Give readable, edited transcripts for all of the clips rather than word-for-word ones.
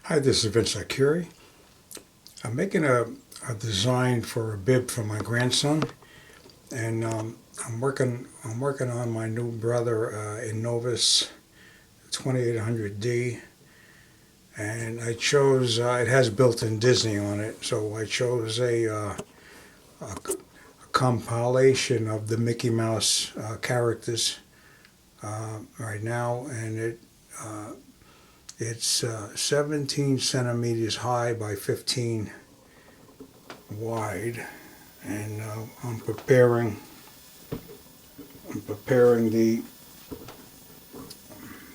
Hi, this is Vince Curie. I'm making a design for a bib for my grandson, and I'm working on my new Brother Innovis 2800D, and I chose it has built-in Disney on it, so I chose a compilation of the Mickey Mouse characters right now, and uh, it's 17 centimeters high by 15 wide, and I'm preparing the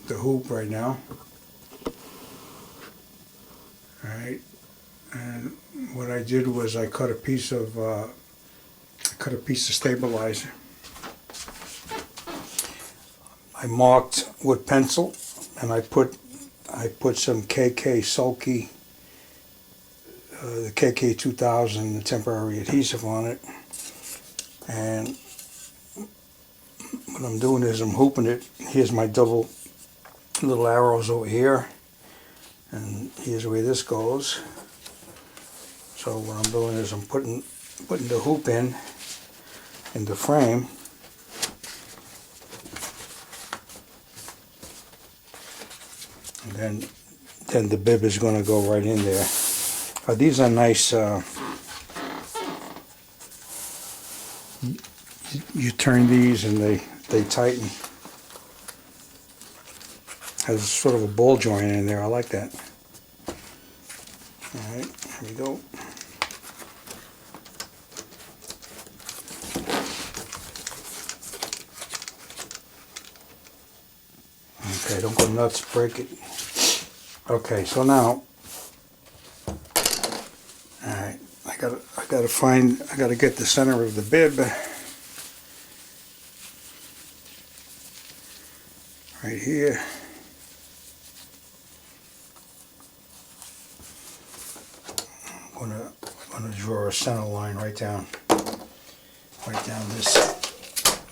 hoop right now. All right, and what I did was I cut a piece of stabilizer. I marked with pencil, and I put some KK Sulky, the KK 2000 temporary adhesive on it, and what I'm doing is I'm hooping it. Here's my double little arrows over here, and here's where this goes. So what I'm doing is I'm putting the hoop in the frame, and then the bib is going to go right in there. These are nice. You turn these and they tighten. Has sort of a ball joint in there. I like that. All right, here we go. Okay, don't go nuts, break it. Okay, so now, all right, I gotta get the center of the bib right here. I'm gonna draw a center line right down this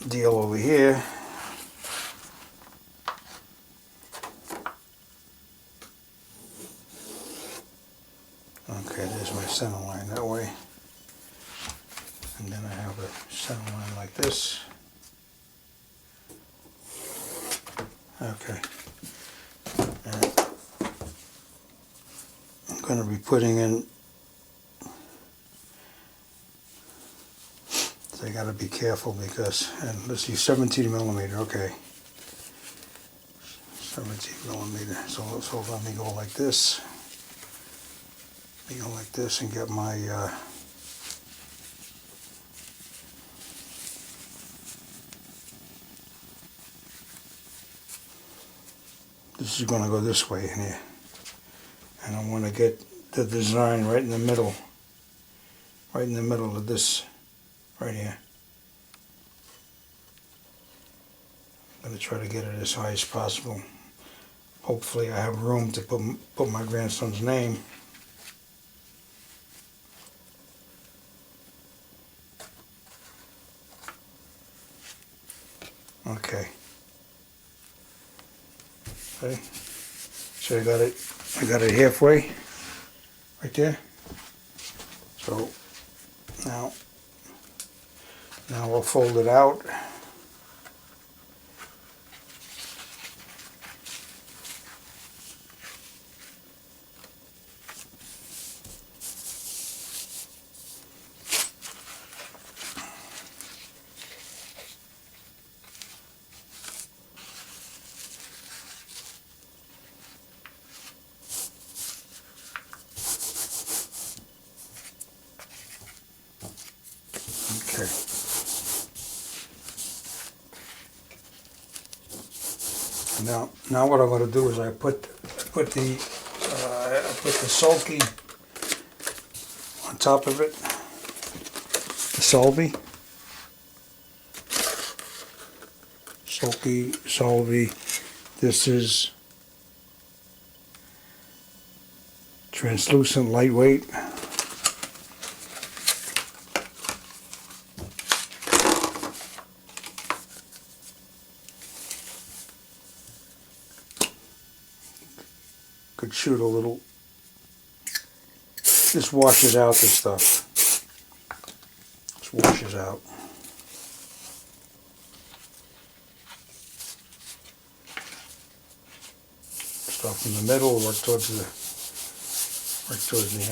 deal over here. Okay, there's my center line that way. And then I have a center line like this. Okay. And I'm going to be putting in, so I got to be careful because, and let's see, 17 millimeter, okay. 17 millimeter, so let me go like this. Let me go like this and get my, this is going to go this way in here. And I want to get the design right in the middle of this, right here. I'm going to try to get it as high as possible. Hopefully I have room to put my grandson's name. Okay. Okay. So I got it halfway, right there. So now I'll fold it out. Okay. Now what I'm going to do is I put the sulky on top of it. The sulky. This is translucent, lightweight. Could shoot a little This washes out this stuff. This washes out. Start from the middle, work towards the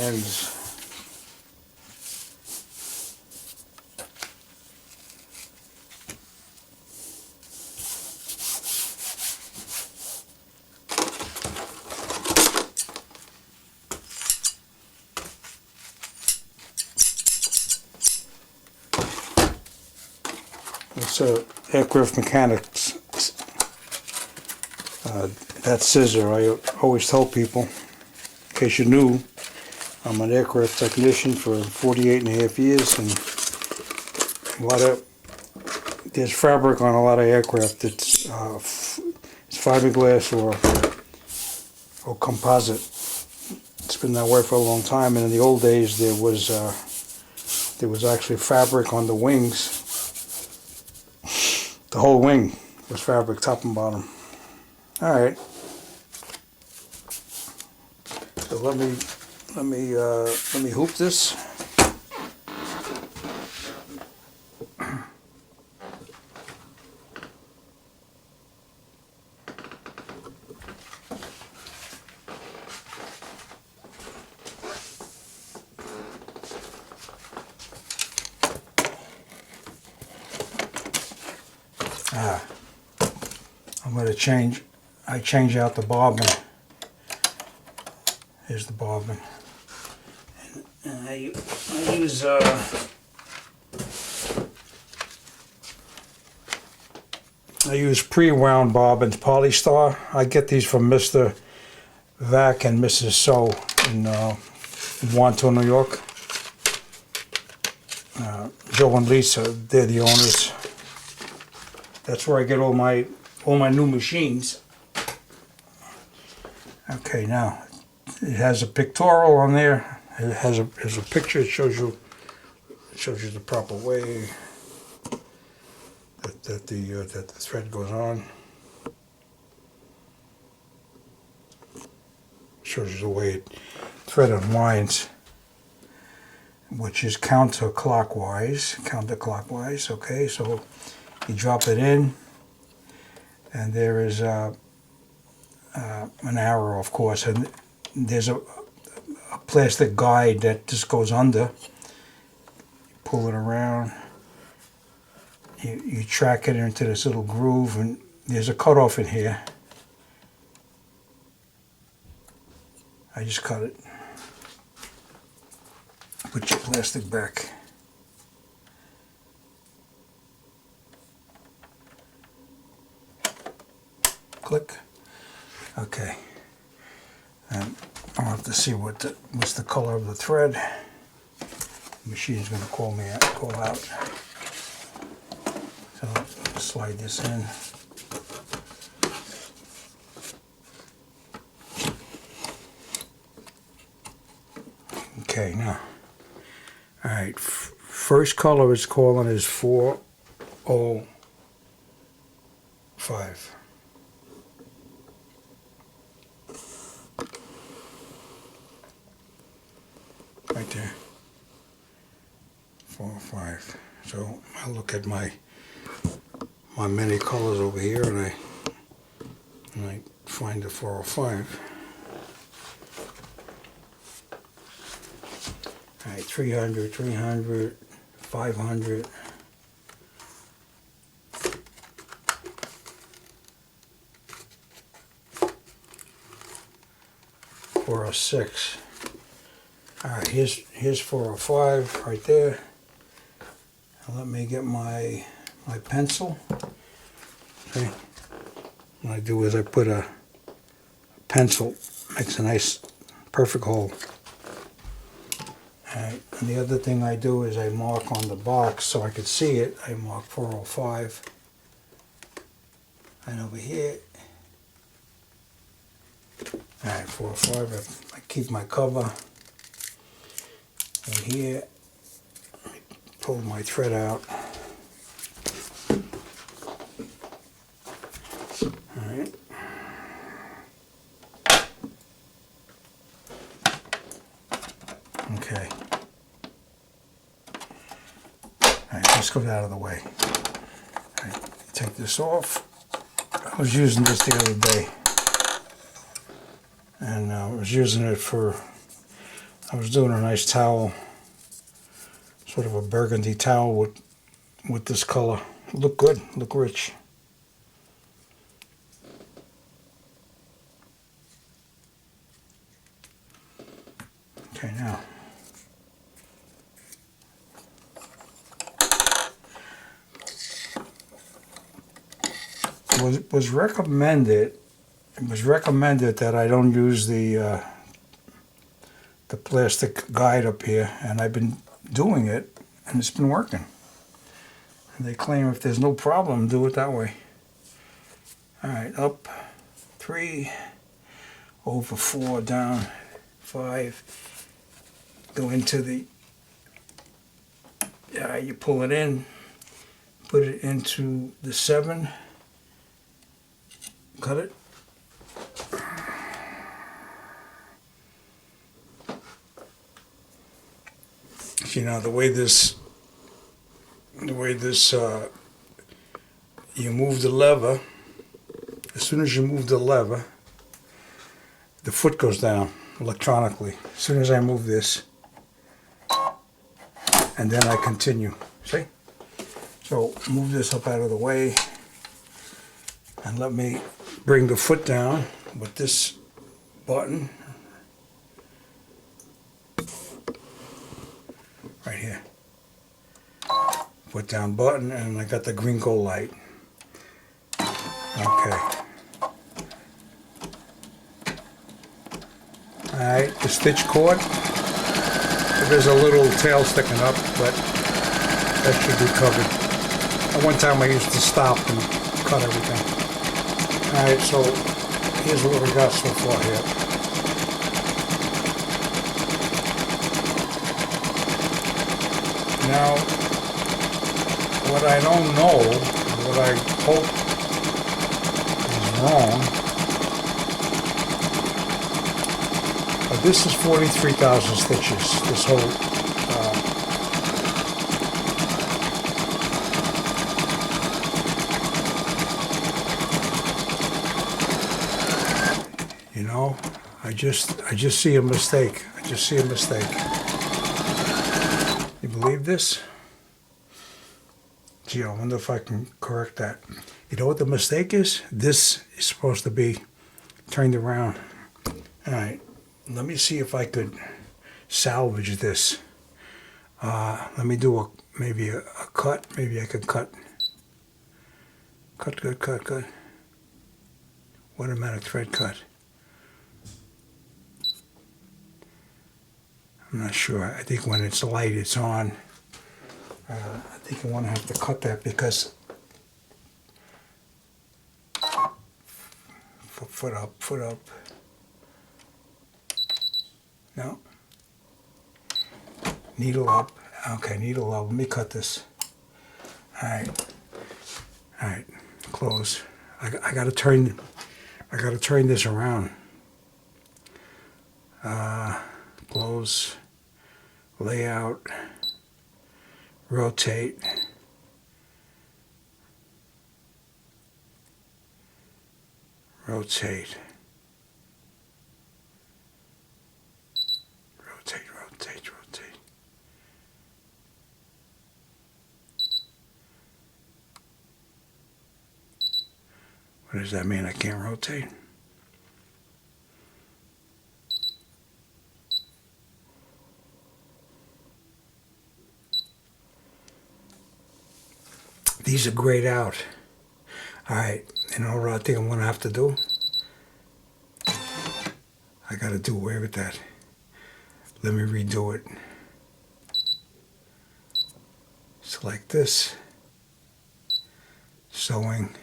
ends. It's aircraft mechanics. That scissor, I always tell people, in case you're new, I'm an aircraft technician for 48 and a half years, and there's fabric on a lot of aircraft. It's fiberglass or composite. It's been that way for a long time, and in the old days there was actually fabric on the wings. The whole wing was fabric, top and bottom. All right. So let me hoop this. I'm going to change. I change out the bobbin. Here's the bobbin. And I use pre-wound bobbins, Polystar. I get these from Mr. Vac and Mrs. So in Wanto, New York. Joe and Lisa, they're the owners. That's where I get all my new machines. Okay, now it has a pictorial on there. It has a picture. It shows you the proper way that the thread goes on. Shows you the way thread unwinds, which is counterclockwise. Okay, so you drop it in, and there is an arrow, of course, and there's a plastic guide that just goes under. You pull it around, you track it into this little groove, and there's a cutoff in here. I just cut it. Put your plastic back. Click. Okay. And I'll have to see what's the color of the thread. The machine's going to call out. So slide this in. Okay, now. All right. First color it's calling is 405. Right there, 405. So I look at my many colors over here, and I find the 405. All right, 300, 500. $406. All right, here's 405 right there. Now let me get my pencil. Okay. What I do is I put a pencil, makes a nice, perfect hole. All right, and the other thing I do is I mark on the box so I could see it. I mark 405. And over here, all right, 405. I keep my cover. And here, I pull my thread out. All right. Okay. Alright, this goes out of the way. Alright, take this off. I was using this the other day. And I was using it for, I was doing a nice towel, sort of a burgundy towel with this color. Look good, look rich. Okay, now. It was recommended that I don't use the plastic guide up here, and I've been doing it, and it's been working. And they claim if there's no problem, do it that way. All right, up 3, over 4, down 5. Go into the, you pull it in, put it into the 7, cut it. You know, the way this, you move the lever, as soon as you move the lever, the foot goes down electronically. As soon as I move this, and then I continue, see? So move this up out of the way, and let me bring the foot down with this button right here. Put down button, and I got the green gold light. Okay. Alright, the stitch cord. There's a little tail sticking up, but that should be covered. At one time I used to stop and cut everything. Alright, so here's what we got so far here. Now, what I don't know, what I hope is wrong, but this is 43,000 stitches, this whole, you know, I just see a mistake. I just see a mistake. You believe this? Gee, I wonder if I can correct that. You know what the mistake is? This is supposed to be turned around. All right, let me see if I could salvage this. Let me do maybe a cut. Maybe I could cut. Cut. Automatic thread cut. I'm not sure. I think when it's light, it's on. I think I want to have to cut that because foot up. No. Needle up. Okay, needle up. Let me cut this. All right. Close. I gotta turn this around. Close. Layout. Rotate. Rotate. What does that mean? I can't rotate? These are grayed out. All right, you know what I think I'm going to have to do? I got to do away with that. Let me redo it. Select this. Sewing.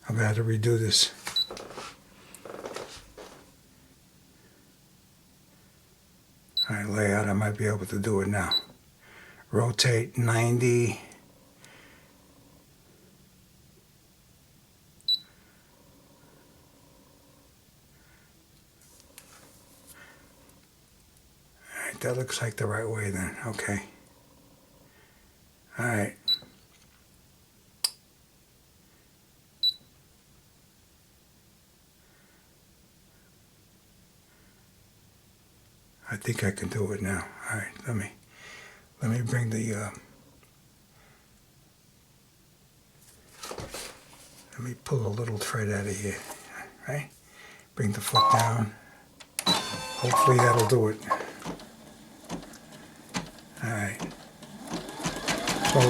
I'm going to have to redo this. All right, layout, I might be able to do it now. Rotate 90. that looks like the right way then. Okay. All right. I think I can do it now. All right, let me bring the let me pull a little thread out of here. Right? Bring the foot down. Hopefully that'll do it. All right. So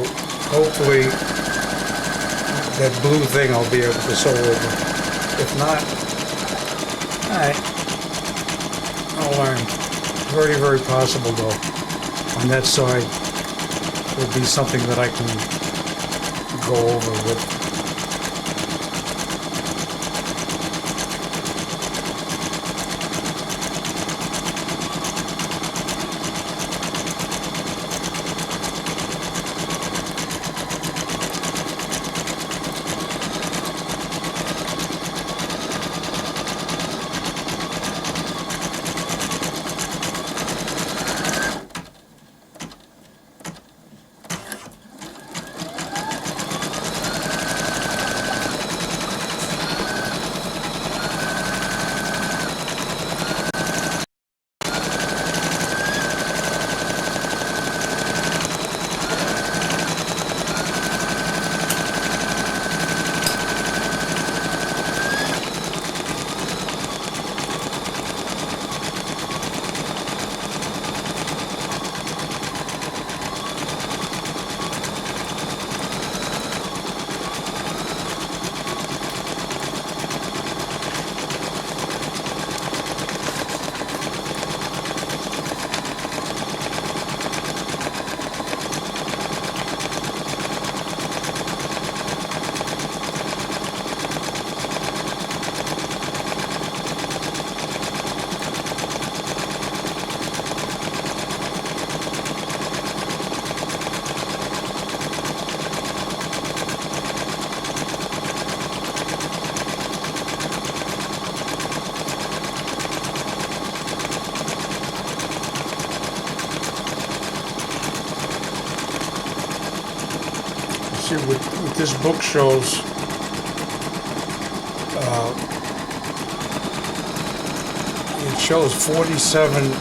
hopefully that blue thing I'll be able to sew over. If not, all right, I'll learn. Very, very possible though. On that side will be something that I can go over with. See what this book shows, it shows 47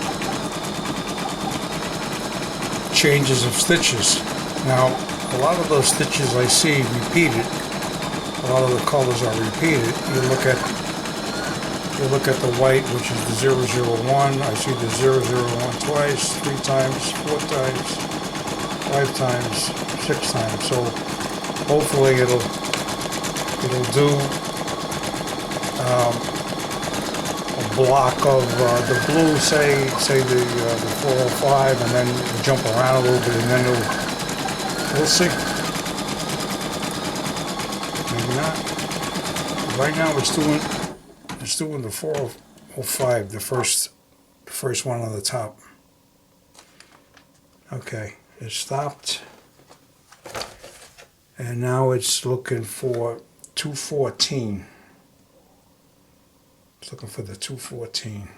changes of stitches. Now, a lot of those stitches I see repeated. A lot of the colors are repeated. You look at the white, which is the 001. I see the 001 twice, 3 times, 4 times, 5 times, 6 times. So hopefully it'll do a block of the blue, say the 405, and then jump around a little bit, and then we'll see. Maybe not. Right now it's doing the 405, the first one on the top. Okay, it stopped. And now it's looking for 214. It's looking for the 214.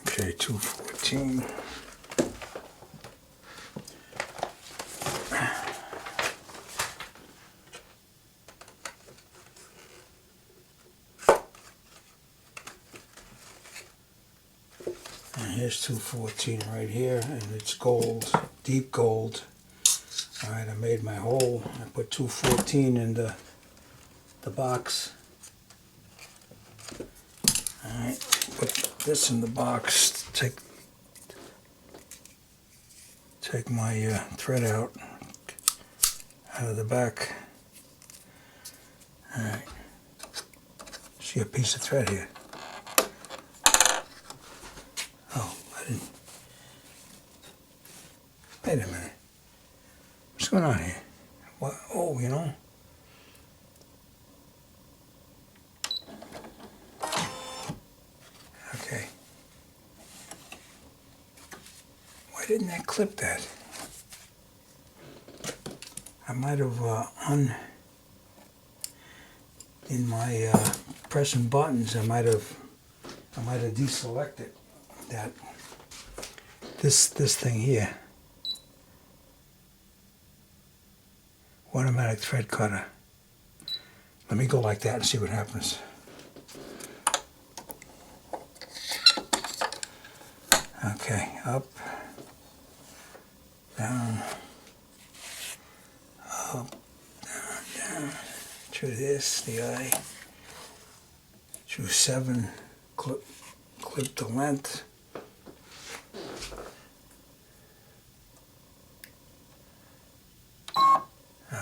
Okay, 214. And here's 214 right here, and it's gold, deep gold. All right, I made my hole. I put 214 in the box. All right, put this in the box. Take my thread out of the back. All right. See a piece of thread here. Oh, I didn't. Wait a minute. What's going on here? What? Oh, you know. didn't that clip that? I might have in my pressing buttons. I might have deselected that. This thing here. Automatic thread cutter. Let me go like that and see what happens. Okay, up, down, up, down, through this, the eye, through 7, clip the length.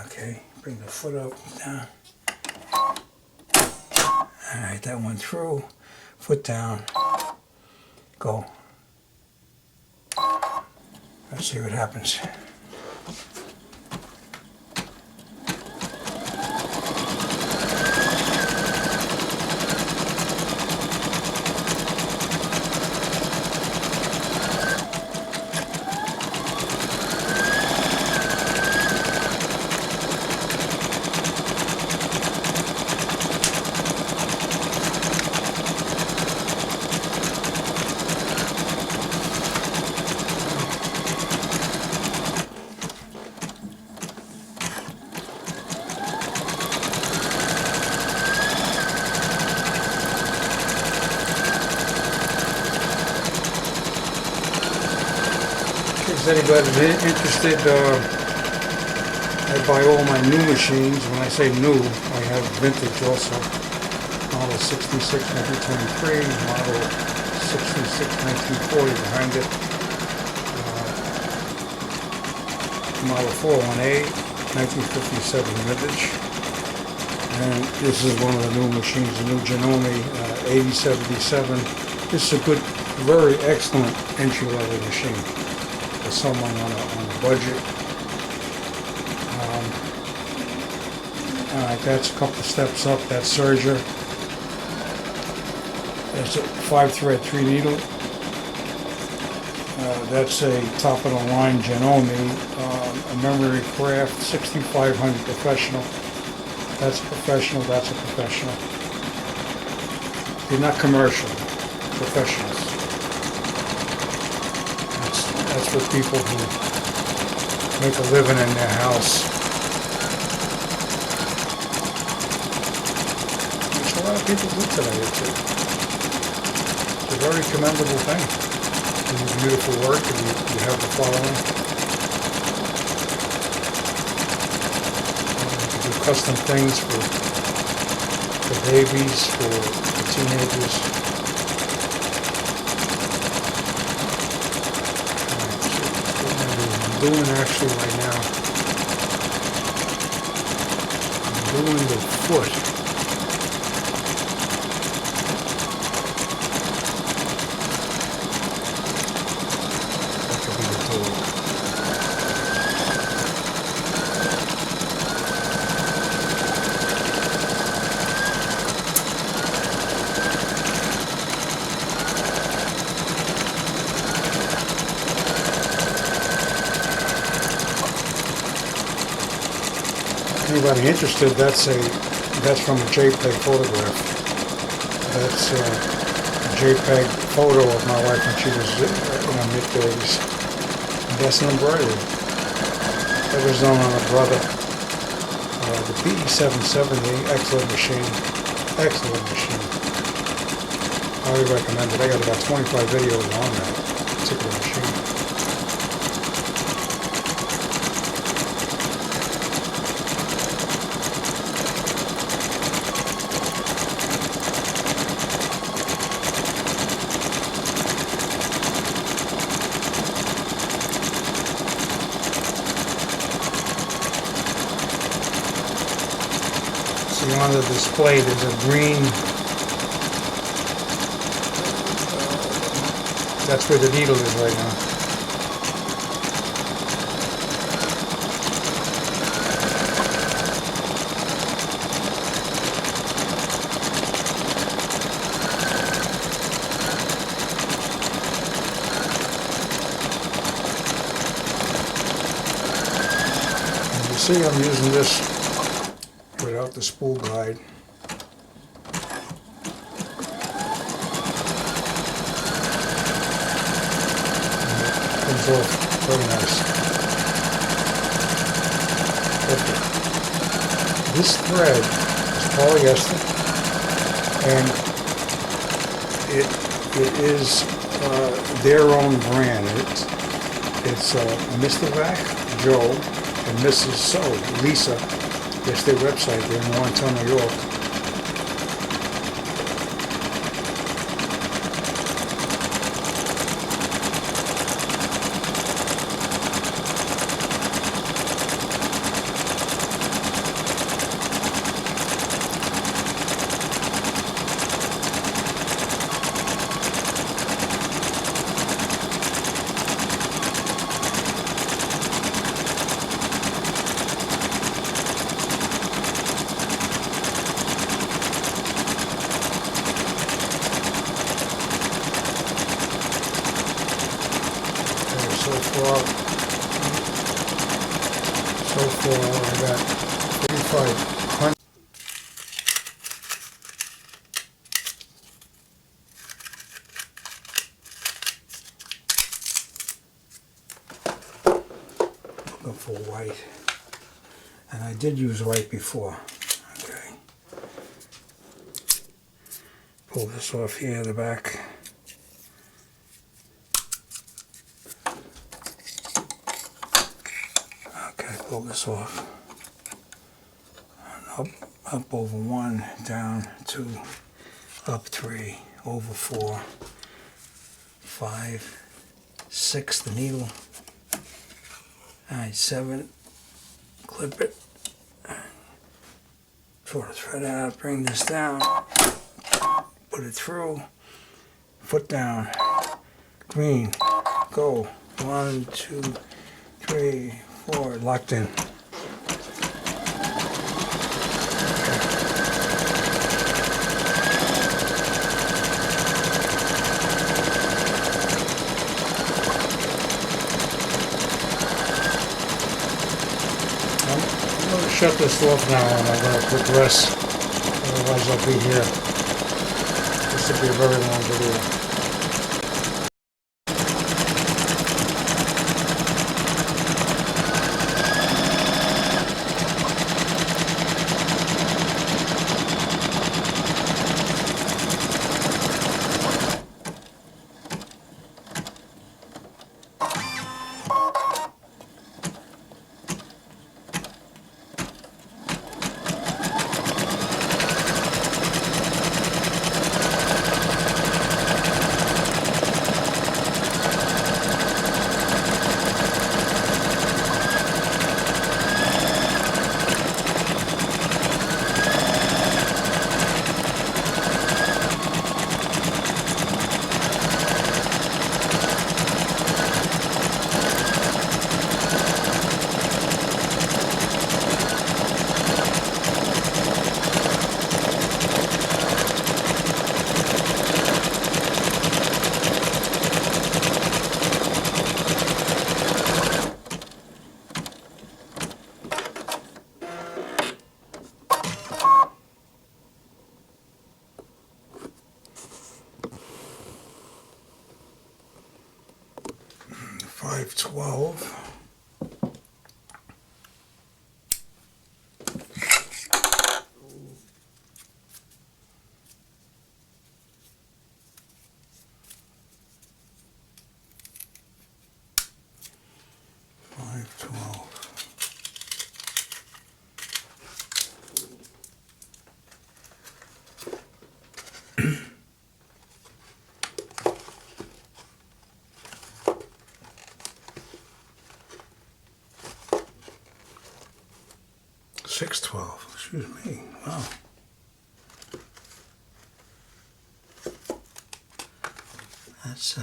Okay, bring the foot up, down. Alright, that one through, foot down, go. Let's see what happens. If anybody's interested, I buy all my new machines. When I say new, I have vintage also. Model 66, 1923, model 66, 1940 behind it. Model 418, 1957 vintage. And this is one of the new machines, the new Genome 8077. This is a good, very excellent entry-level machine. Someone on a budget. Alright, that's a couple steps up. That's serger. That's a 5-thread 3-needle. That's a top-of-the-line Genome, a memory craft 6500 professional. That's a professional. That's a professional. They're not commercial. Professionals. That's for people who make a living in their house. Which a lot of people do today. It's a very commendable thing. You do beautiful work and you have the following. You do custom things for babies, for teenagers. Doing actually right now, I'm doing the foot. That could be the toe. Anybody interested, that's from a JPEG photograph. That's a JPEG photo of my wife when she was in her mid-30s. That's an embroidery. That was done on a Brother. The PE770, excellent machine. Excellent machine. Highly recommend it. I got about 25 videos on that particular machine. See, on the display there's a green, that's where the needle is right now. see I'm using this without the spool guide. And it comes off very nice. Okay. This thread is polyester, and it is their own brand. It's Mr. Vac, Joe, and Mrs. So, Lisa. That's their website. They're in Warrenton, New York. So far I got 3,500. Looking for white, and I did use white before. Okay, pull this off here, the back. Pull this off. And up over 1, down 2, up 3, over 4, 5, 6, the needle. Alright, 7, clip it. Draw the thread out, bring this down, put it through, foot down, green, go. 1, 2, 3, 4, locked in. I'm going to shut this off now, and I'm going to progress. Otherwise I'll be here. This will be a very long video. $5.12. $6.12. Excuse me. Wow. That's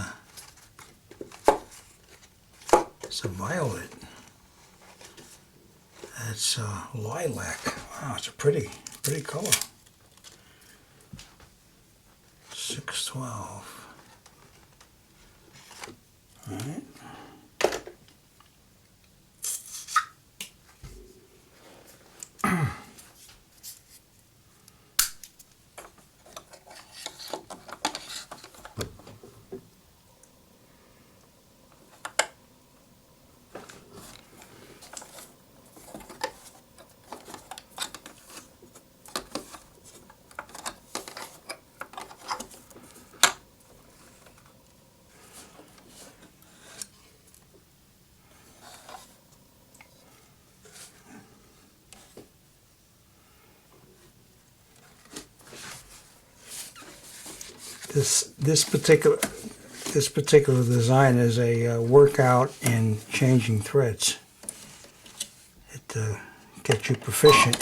a violet. That's lilac. Wow, it's a pretty color. 6.12. All right. This particular design is a workout in changing threads. It gets you proficient.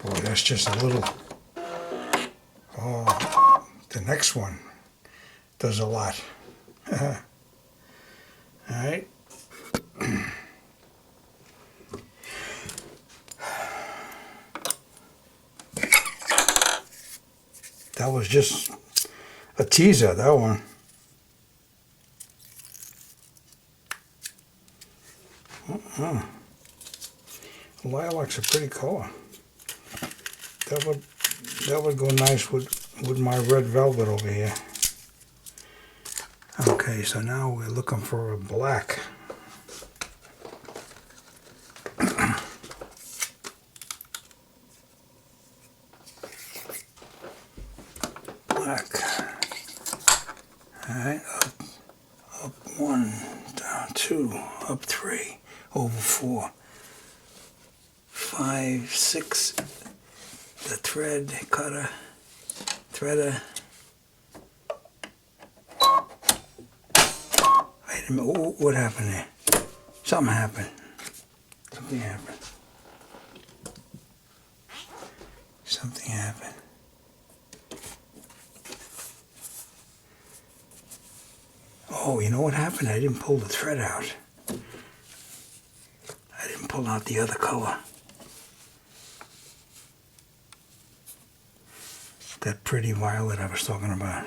Boy, that's just a little. Oh, the next one does a lot. All right. That was just a teaser, that one. Lilac's a pretty color. That would go nice with my red velvet over here. Okay, so now we're looking for a black. Black. Alright, up 1, down 2, up 3, over 4, 5, 6, the thread cutter, threader. Wait a minute, what happened there? Something happened. Something happened. Something happened. Oh, you know what happened? I didn't pull the thread out. I didn't pull out the other color. That pretty violet I was talking about.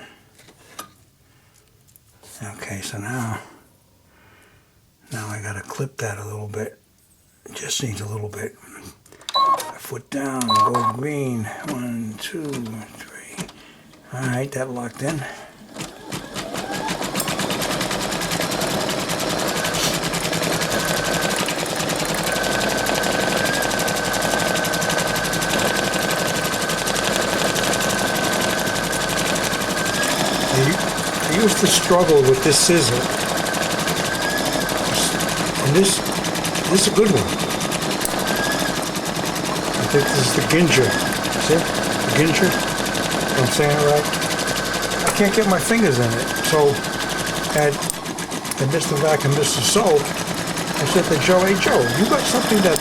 Okay, so now I gotta clip that a little bit. It just needs a little bit. Foot down, go green. 1, 2, 3. All right, that locked in. I used to struggle with this scissor, and this is a good one. I think this is the Ginger. See? The Ginger? If I'm saying it right? I can't get my fingers in it. So at Mr. Vac and Mr. Soap, I said to Joe, hey Joe, you got something that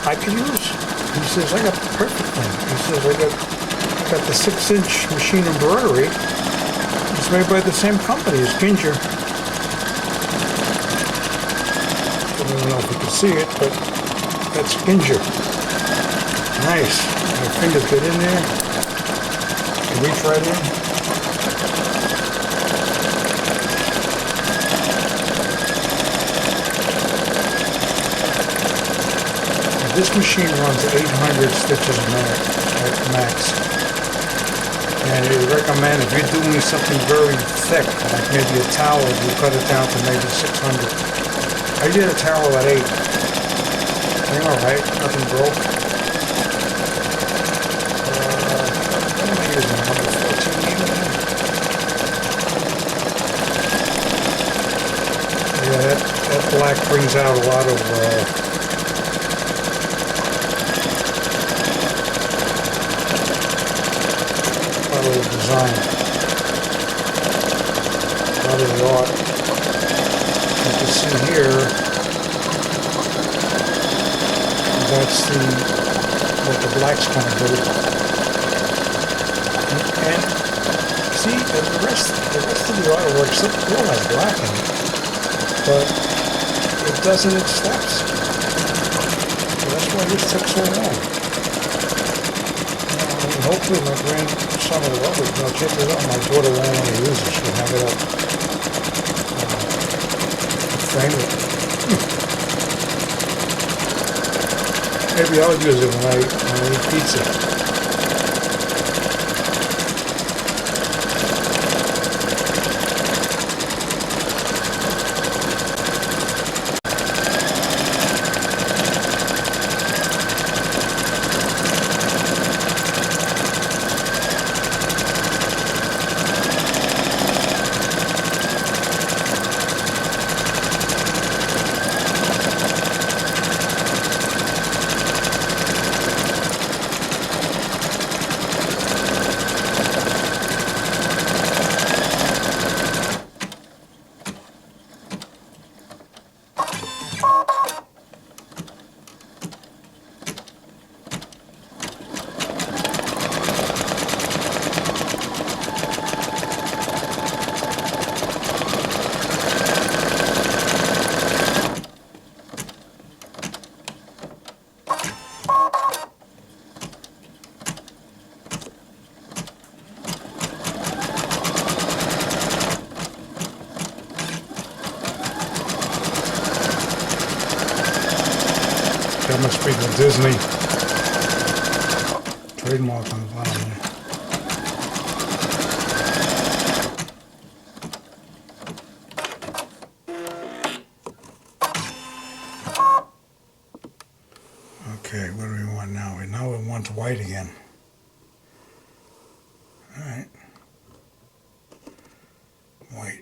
I can use? He says, I got the perfect thing. He says, I got the 6-inch machine embroidery. It's made by the same company as Ginger. I don't know if you can see it, but that's Ginger. Nice. My fingers get in there. You reach right in. This machine runs 800 stitches a minute at max. And I recommend if you're doing something very thick, like maybe a towel, you cut it down to maybe 600. I did a towel at 8. Thing alright, nothing broke. What am I using? Number 14 even? Yeah, that black brings out a lot of design. Out of the art. You can see here, that's what the black's going to do. And see, the rest of the artwork still has black in it, but it does it in steps. So that's why this took so long. Hopefully my grandson will love it. I'll check it out. My daughter won't want to use it. She'll have it up. Frame it. Maybe I'll use it when I eat pizza. Must be the Disney trademark on the bottom there. Okay, what do we want now? Now we want white again. Alright. White.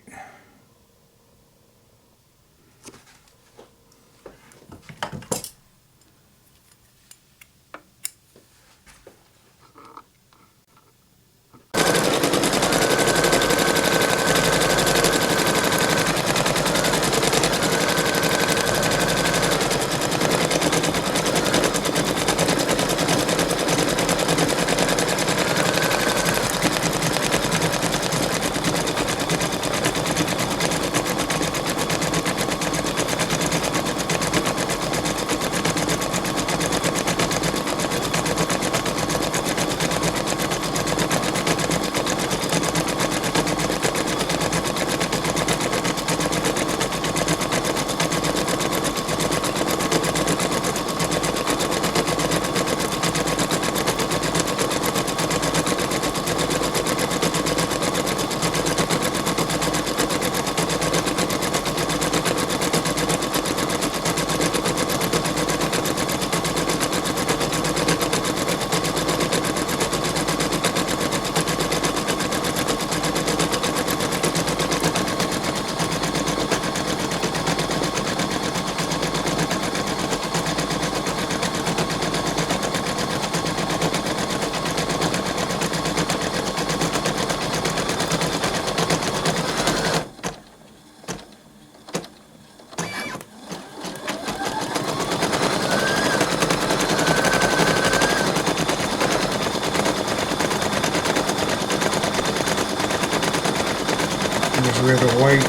Here's where the white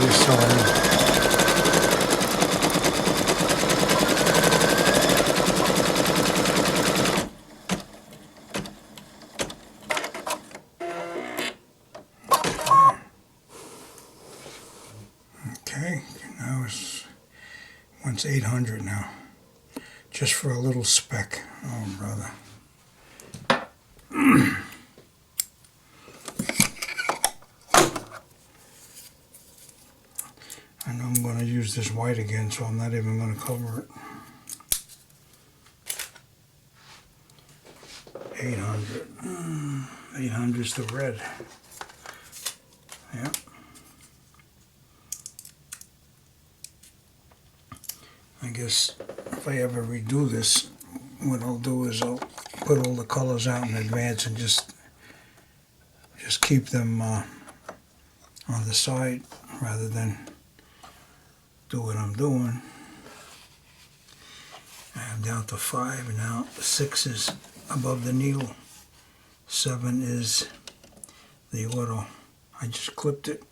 is showing. Okay, now it's 800 now, just for a little speck. Oh, brother. I know I'm going to use this white again, so I'm not even going to cover it. 800. 800 is the red. Yep. I guess if I ever redo this, what I'll do is I'll put all the colors out in advance and just keep them on the side rather than do what I'm doing. I'm down to 5 now. 6 is above the needle. 7 is the auto. I just clipped it.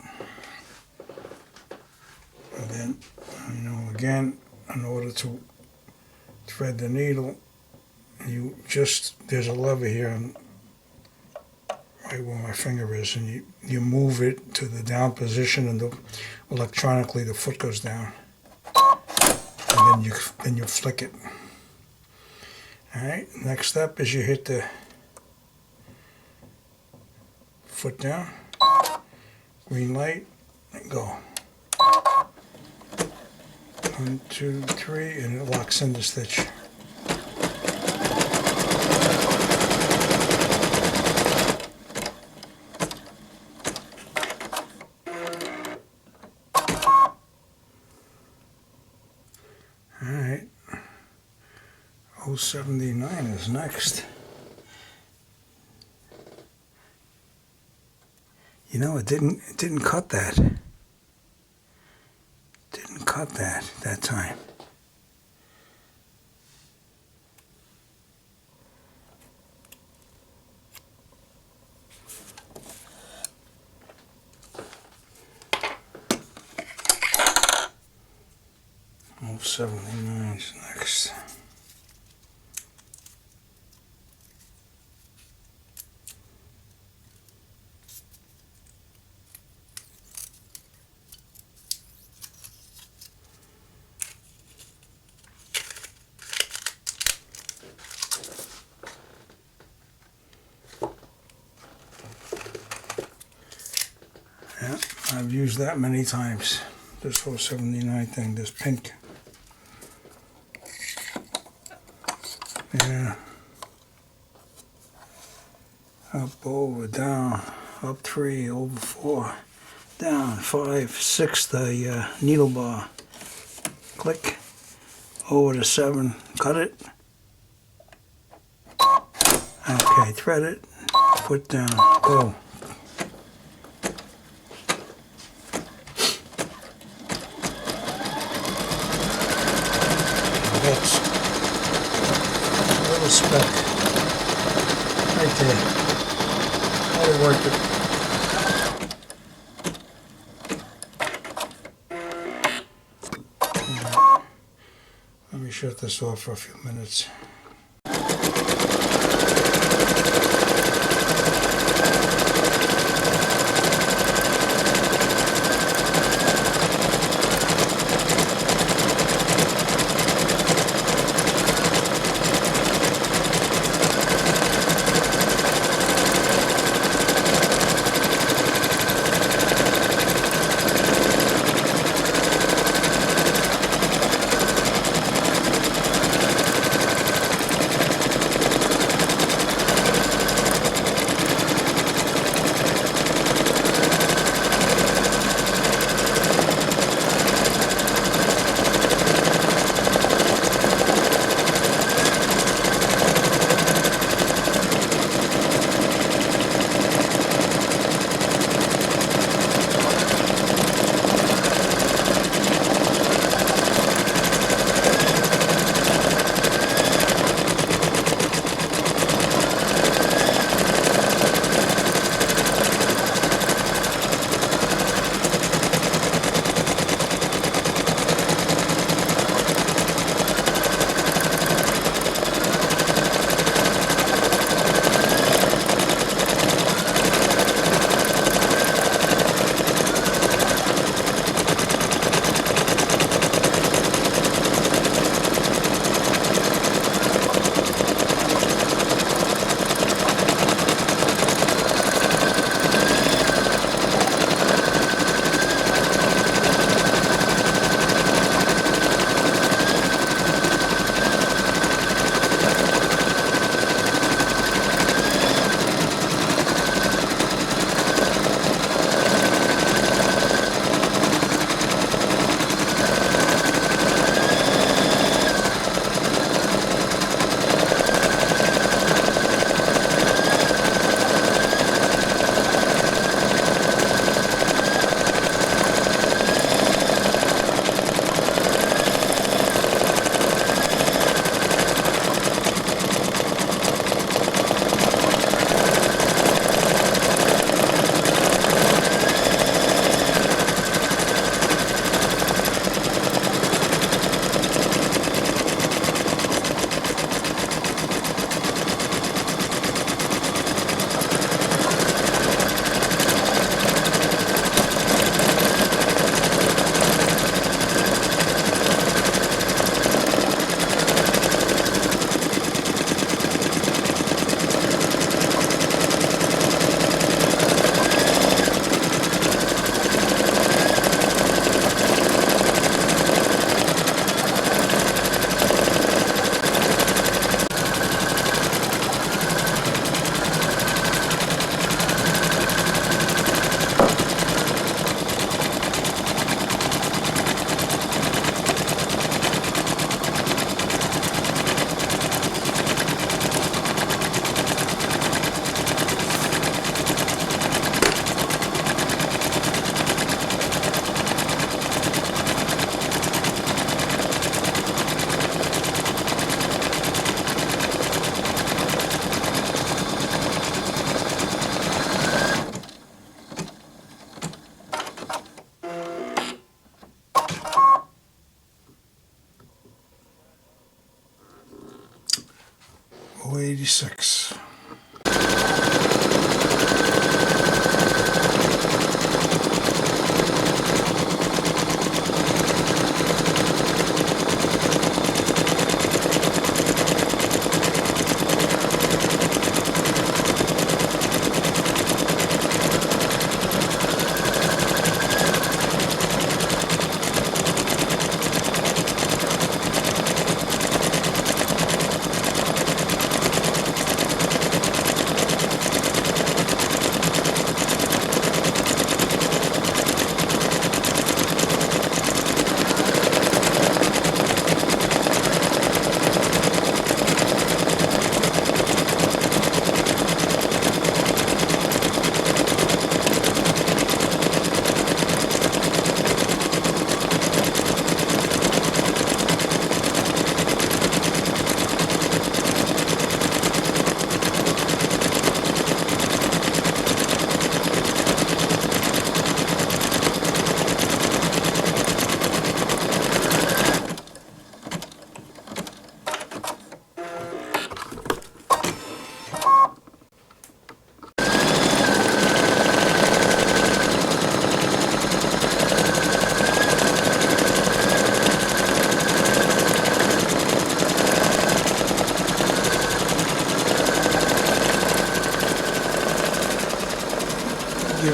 And then, again, in order to thread the needle, there's a lever here right where my finger is, and you move it to the down position, and electronically the foot goes down, and then you flick it. All right. Next step is you hit the foot down, green light, and go. 1, 2, 3, and it locks in the stitch. Alright, 079 is next. It didn't cut that. Didn't cut that time. Oh, 79 is next. I've used that many times. This whole 79 thing, this pink. Yeah. Up, over, down, up 3, over 4, down 5, 6, the needle bar. Click, over to 7, cut it. Okay, thread it, put down, go. That's a little speck right there. All worth it. Let me shut this off for a few minutes. Oh, 86.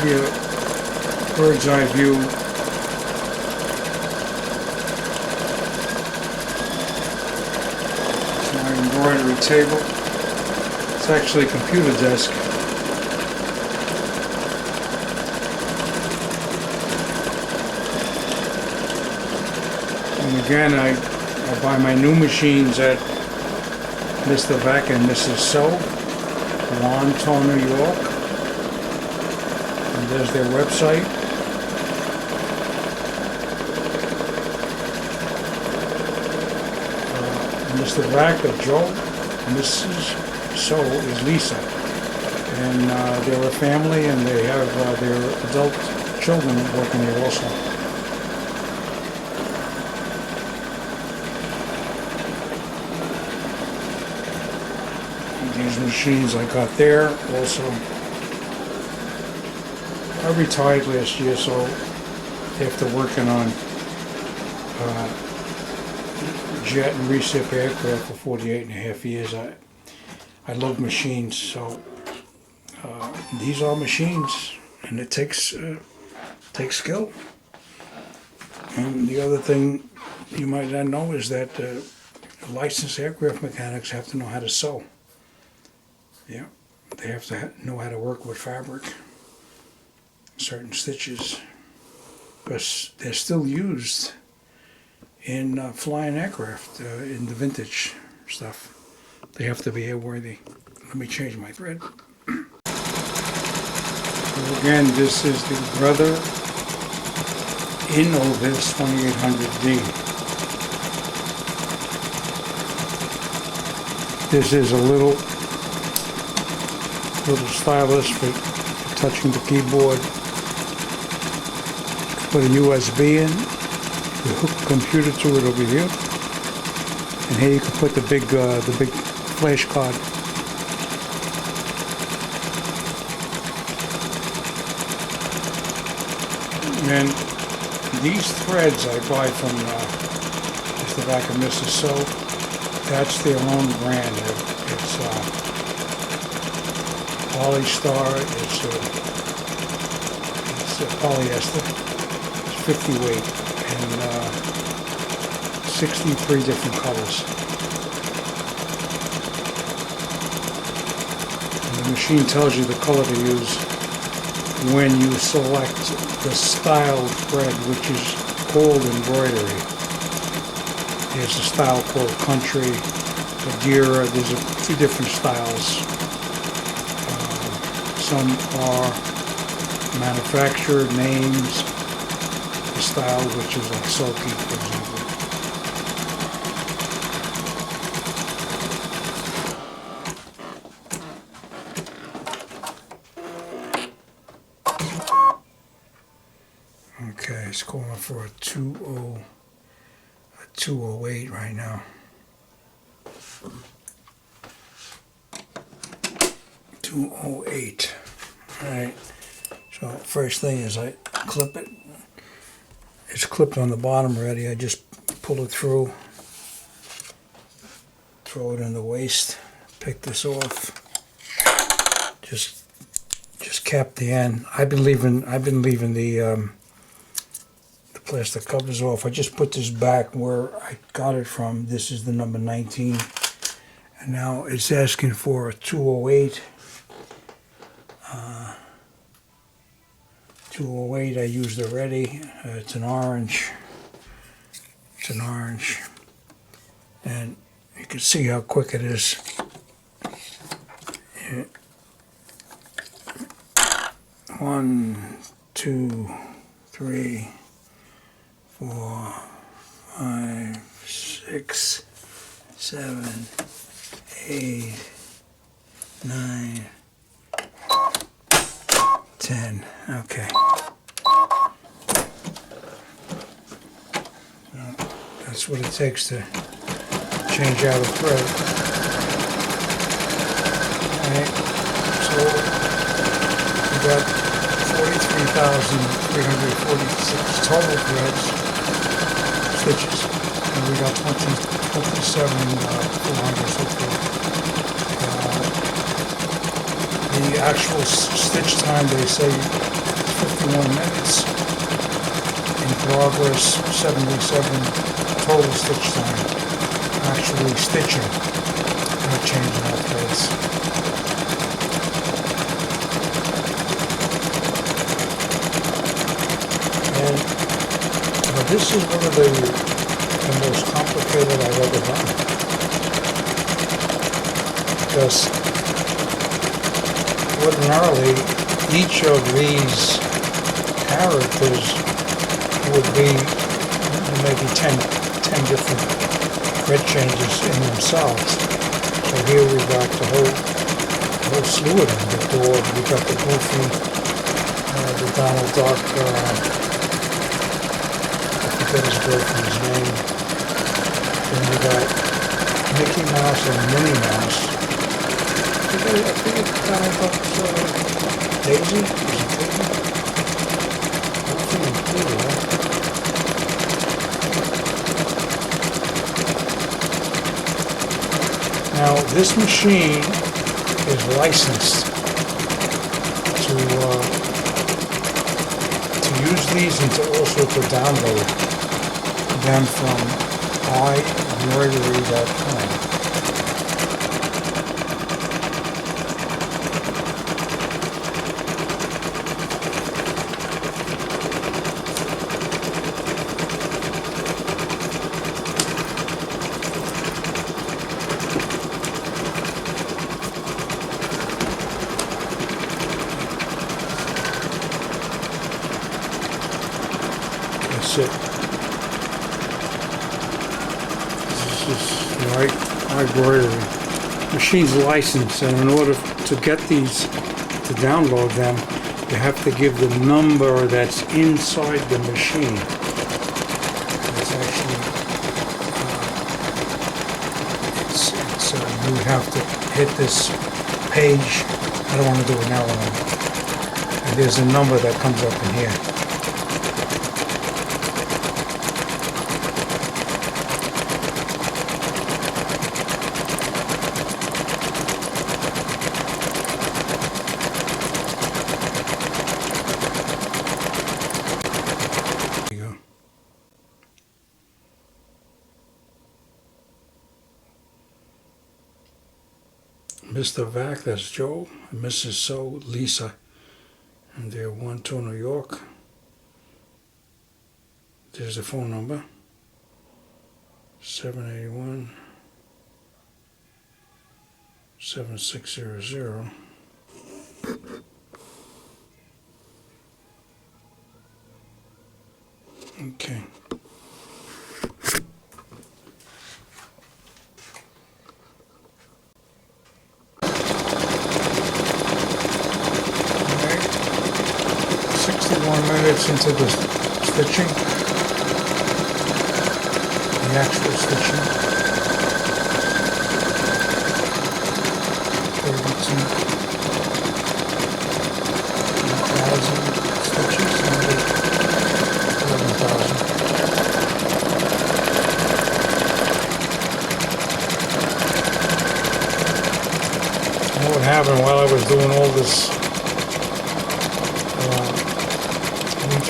give you a bird's eye view. It's my embroidery table. It's actually a computer desk. And again, I buy my new machines at Mr. Vac and Mrs. So, Wonton, New York. And there's their website. Mr. Vac is Joe, Mrs. So is Lisa. And they're a family, and they have their adult children working there also. These machines I got there also. I retired last year, so after working on jet and recip aircraft for 48 and a half years, I love machines. So these are machines, and it takes skill. And the other thing you might not know is that licensed aircraft mechanics have to know how to sew. Yeah, they have to know how to work with fabric, certain stitches, because they're still used in flying aircraft, in the vintage stuff. They have to be airworthy. Let me change my thread. So again, this is the Brother Innovis 2800D. This is a little stylus for touching the keyboard. Put a USB in. You hook the computer to it over here, and here you can put the big flash card. And these threads I buy from Mr. Vac and Mrs. So. That's their own brand. It's Polystar. It's polyester. It's 50 weight and 63 different colors. And the machine tells you the color to use when you select the style thread, which is called embroidery. There's a style called country, Adira. There's a few different styles. Some are manufactured names. The style, which is like sulky, for example. Okay, it's calling for a 208 right now. 208. Alright, so first thing is I clip it. It's clipped on the bottom already. I just pull it through, throw it in the waste, pick this off, just cap the end. I've been leaving the plastic covers off. I just put this back where I got it from. This is the number 19, and now it's asking for a 208. 208 I used already. It's an orange. It's an orange, and you can see how quick it is. 1, 2, 3, 4, 5, 6, 7, 8, 9, 10. Okay. That's what it takes to change out a thread. Alright, so we got 43,346 total threads, stitches, and we got 27,400 so far. The actual stitch time, they say 61 minutes. In progress, 77 total stitch time. Actually stitching, not changing out threads. And this is one of the most complicated I've ever done. Because ordinarily, each of these characters would be maybe 10 different thread changes in themselves. So here we got the whole slew of them. The dog, we got the Goofy, the Donald Duck, I forget his girlfriend's name. Then we got Mickey Mouse and Minnie Mouse. I think Donald Duck's Daisy? Is it Daisy? I don't think it's Daisy, right? Now, this machine is licensed to use these and to also to download them from iembroidery.com. That's it. This is right embroidery. Machine's licensed, and in order to get these, to download them, you have to give the number that's inside the machine. It's actually, you have to hit this page. I don't want to do it now. And there's a number that comes up in here. Mr. Vac, that's Joe, and Mrs. So, Lisa, and they're 1-2 New York. There's the phone number, 781-7600. Okay. Minutes into the stitching, the actual stitching, 32,000 stitches, 11,000. And what happened while I was doing all this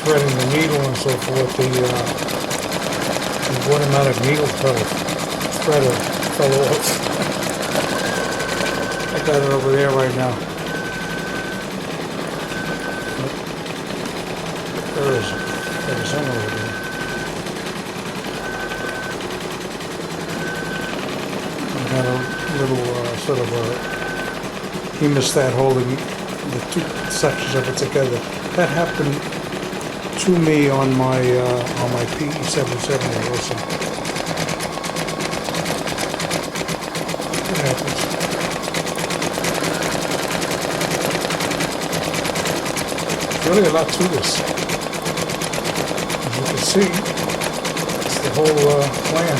threading the needle and so forth, the automatic needle threader fell off. I got it over there right now. Where is it? There's somewhere over there. I got a little sort of a hemostat holding the two sections of it together. That happened to me on my PE770 also. It happens. There's really a lot to this. As you can see, it's the whole plan.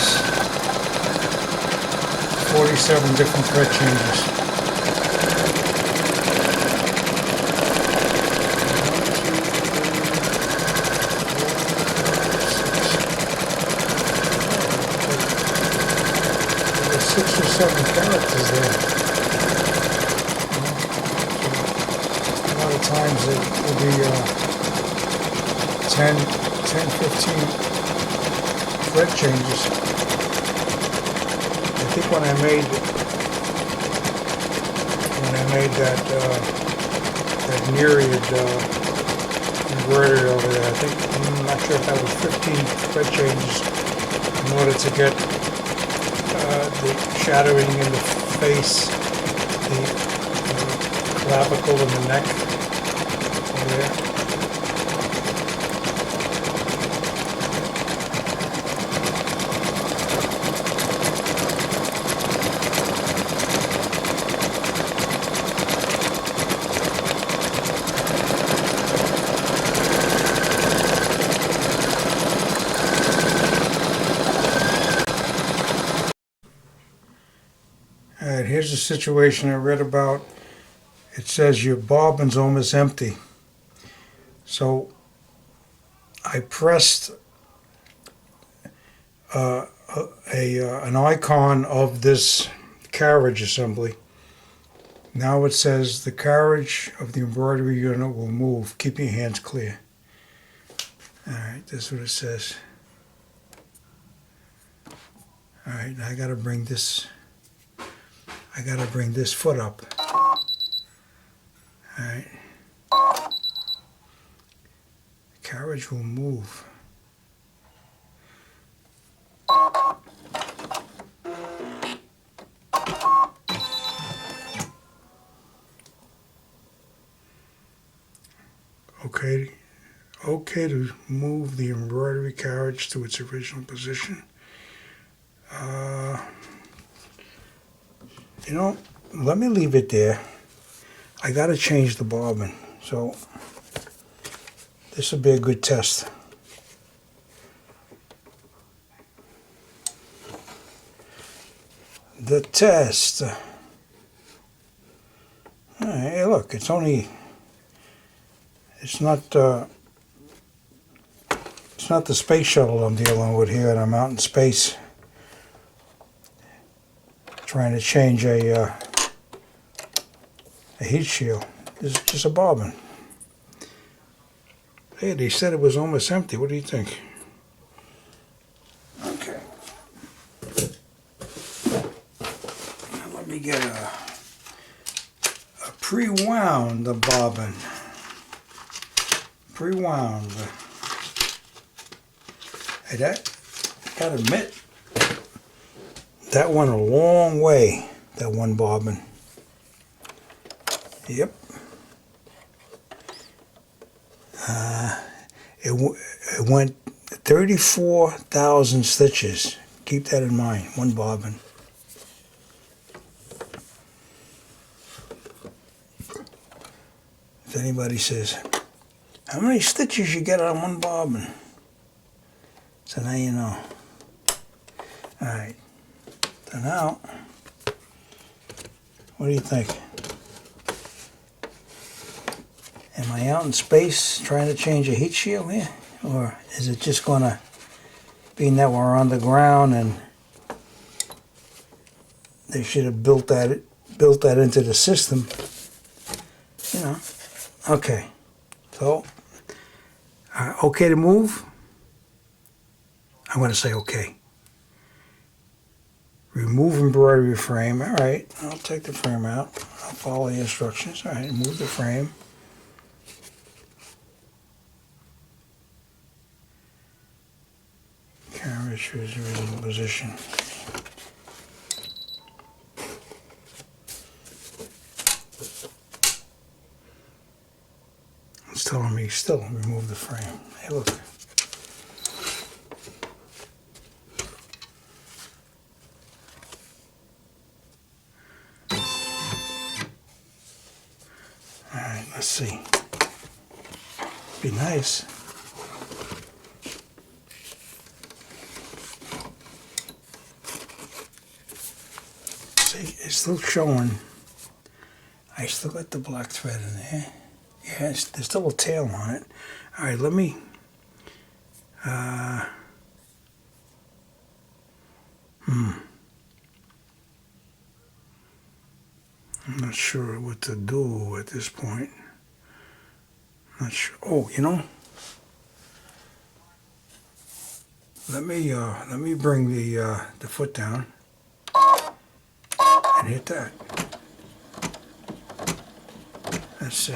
has 47 different thread changes. There's 6 or 7 characters there. A lot of times it will be 10, 15 thread changes. I think when I made that myriad embroidery over there, I think, I'm not sure if that was 15 thread changes in order to get the shadowing in the face, the clavicle and the neck over there. Alright, here's a situation I read about. It says your bobbin's almost empty. So I pressed an icon of this carriage assembly. Now it says the carriage of the embroidery unit will move. Keep your hands clear. Alright, that's what it says. Alright, I gotta bring this foot up. Alright. The carriage will move. Okay to move the embroidery carriage to its original position. You know, let me leave it there. I got to change the bobbin, so this will be a good test. The test. Hey, look, it's not the space shuttle I'm dealing with here, and I'm out in space trying to change a heat shield. This is just a bobbin. Hey, they said it was almost empty. What do you think? Okay. Now let me get a pre-wound bobbin. Pre-wound. Hey, that, I gotta admit, that went a long way, that one bobbin. Yep. It went 34,000 stitches. Keep that in mind, one bobbin. If anybody says, how many stitches you get on one bobbin? So now you know. Alright. So now, what do you think? Am I out in space trying to change a heat shield here? Or is it just going to, being that we're on the ground and they should have built that into the system, you know. Okay. So, okay to move? I'm going to say okay. Remove embroidery frame. All right, I'll take the frame out. I'll follow the instructions. All right, move the frame. Carriage to its original position. It's telling me still remove the frame. Hey, look. Let's see. Be nice. See, it's still showing. I still got the black thread in there. Yeah, there's still a tail on it. All right, let me. I'm not sure what to do at this point. Not sure. Oh, you know. Let me bring the foot down and hit that. Let's see.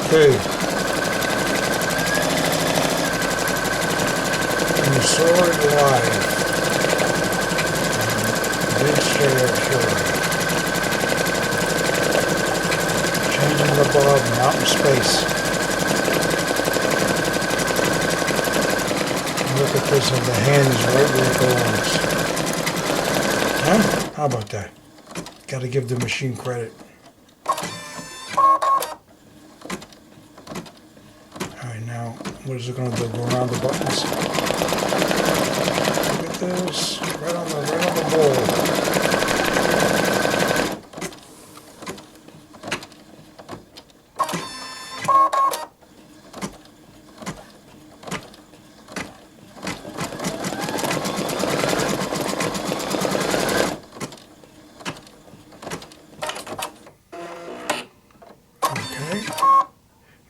Okay. And you saw it live. Big share, sure. Changing the bob and out in space. And look at this, and the hand is right where it belongs. Huh? How about that? Gotta give the machine credit. Now, what is it going to do? Go around the buttons? Look at this. Right on the ball.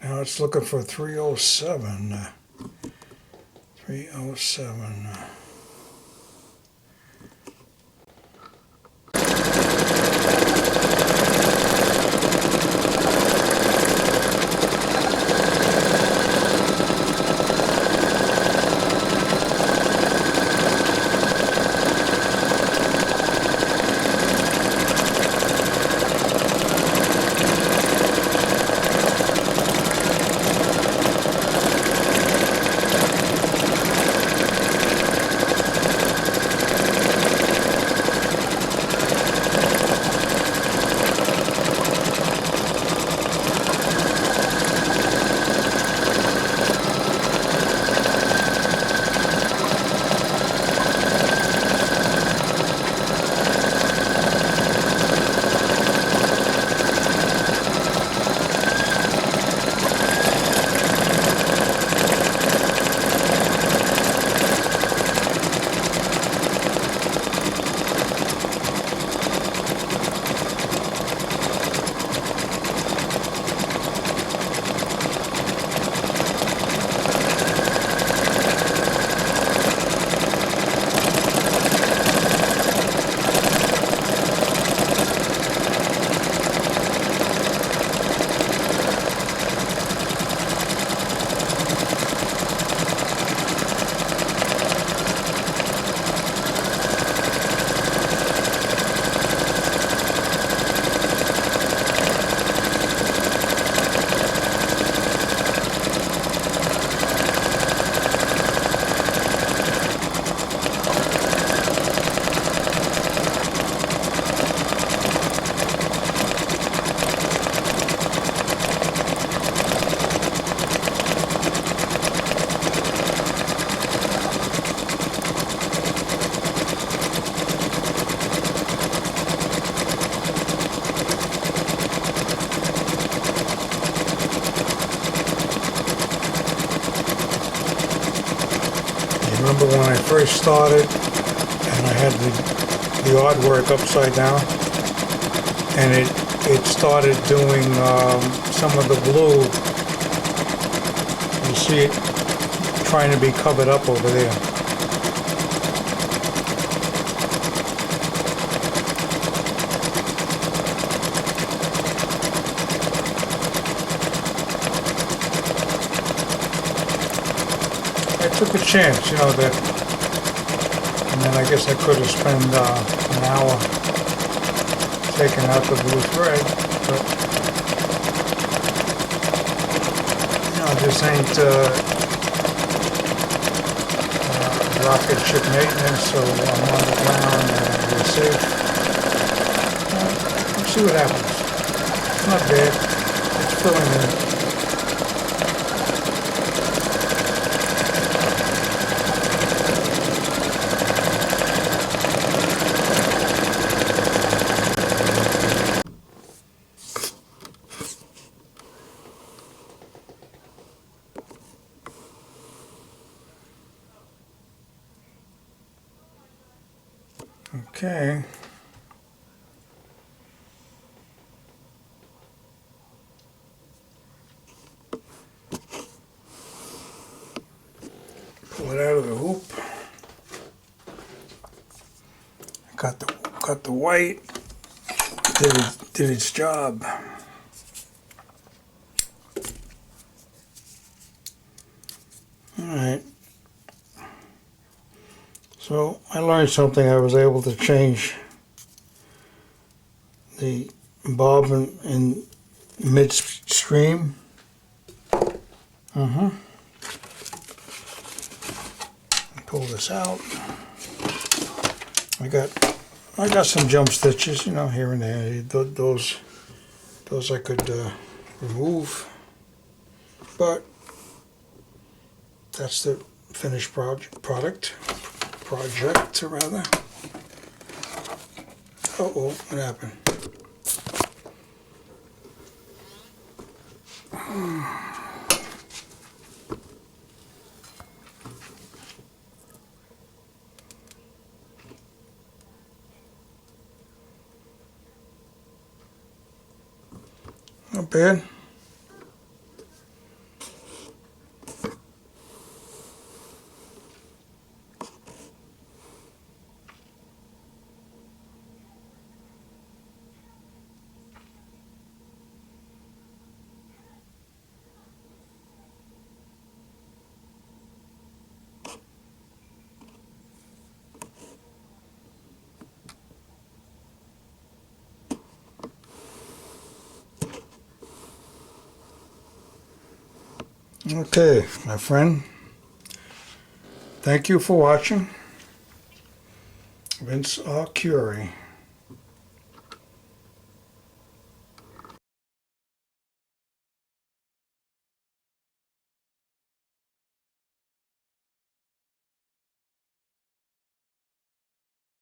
Now it's looking for 307. 307. Remember when I first started and I had the artwork upside down, and it started doing some of the blue. You see it trying to be covered up over there. I took a chance, you know, that, and then I guess I could have spent an hour taking out the blue thread, but, you know, this ain't rocket ship maintenance, so I'm on the ground and we're safe. We'll see what happens. It's not bad. It's filling in. Okay. Pull it out of the hoop. Got the white. Did its job. All right. So I learned something. I was able to change the bobbin in midstream. Pull this out. I got some jump stitches, you know, here and there. Those I could remove, but that's the finished project rather. Uh-oh, what happened? Not bad. Okay, my friend. Thank you for watching. Vince R. Curie.